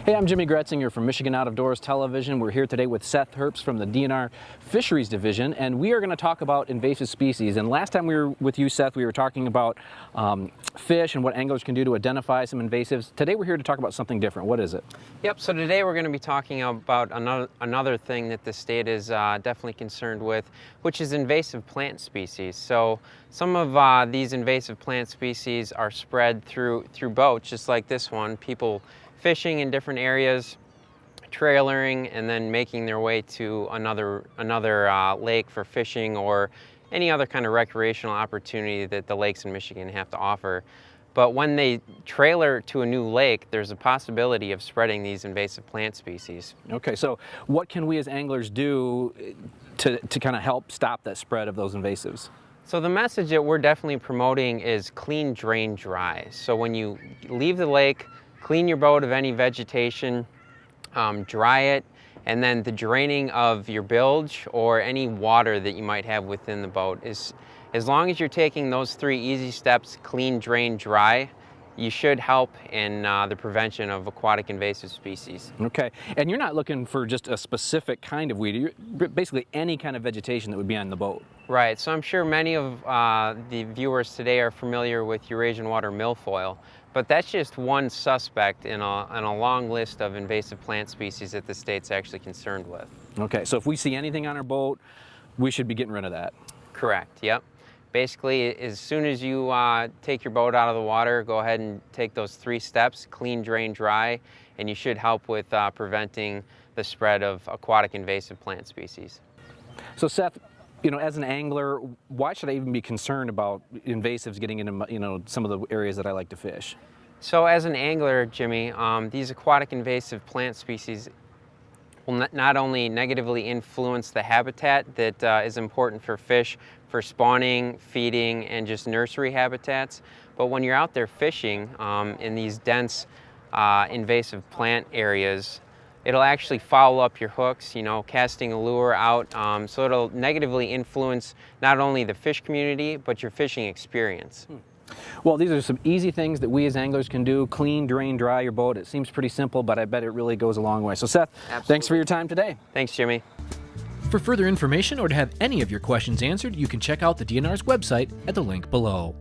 Hey, I'm Jimmy Gretzinger from Michigan Out of Doors Television. We're here today with Seth Herbst from the DNR Fisheries Division, and we are going to talk about invasive species. And last time we were with you, Seth, we were talking about fish and what anglers can do to identify some invasives. Today we're here to talk about something different. What is it? Yep, so today we're going to be talking about another thing that the state is definitely concerned with, which is invasive plant species. So some of these invasive plant species are spread through boats, just like this one. People fishing in different areas, trailering, and then making their way to another lake for fishing or any other kind of recreational opportunity that the lakes in Michigan have to offer. But when they trailer to a new lake, there's a possibility of spreading these invasive plant species. Okay, so what can we as anglers do to kind of help stop that spread of those invasives? So the message that we're definitely promoting is clean, drain, dry. So when you leave the lake, clean your boat of any vegetation, dry it, and then the draining of your bilge or any water that you might have within the boat is, as long as you're taking those three easy steps, clean, drain, dry, you should help in the prevention of aquatic invasive species. Okay, and you're not looking for just a specific kind of weed, you're basically any kind of vegetation that would be on the boat. Right, so I'm sure many of the viewers today are familiar with Eurasian water milfoil, but that's just one suspect in a long list of invasive plant species that the state's actually concerned with. Okay, so if we see anything on our boat, we should be getting rid of that. Correct, yep. Basically, as soon as you take your boat out of the water, go ahead and take those three steps, clean, drain, dry, and you should help with preventing the spread of aquatic invasive plant species. So Seth, you know, as an angler, why should I even be concerned about invasives getting into, you know, some of the areas that I like to fish? So as an angler, Jimmy, these aquatic invasive plant species will not only negatively influence the habitat that is important for fish for spawning, feeding, and just nursery habitats, but when you're out there fishing in these dense invasive plant areas, it'll actually foul up your hooks, you know, casting a lure out, so it'll negatively influence not only the fish community, but your fishing experience. Well, these are some easy things that we as anglers can do. Clean, drain, dry your boat. It seems pretty simple, but I bet it really goes a long way. So Seth, Absolutely. Thanks for your time today. Thanks, Jimmy. For further information or to have any of your questions answered, you can check out the DNR's website at the link below.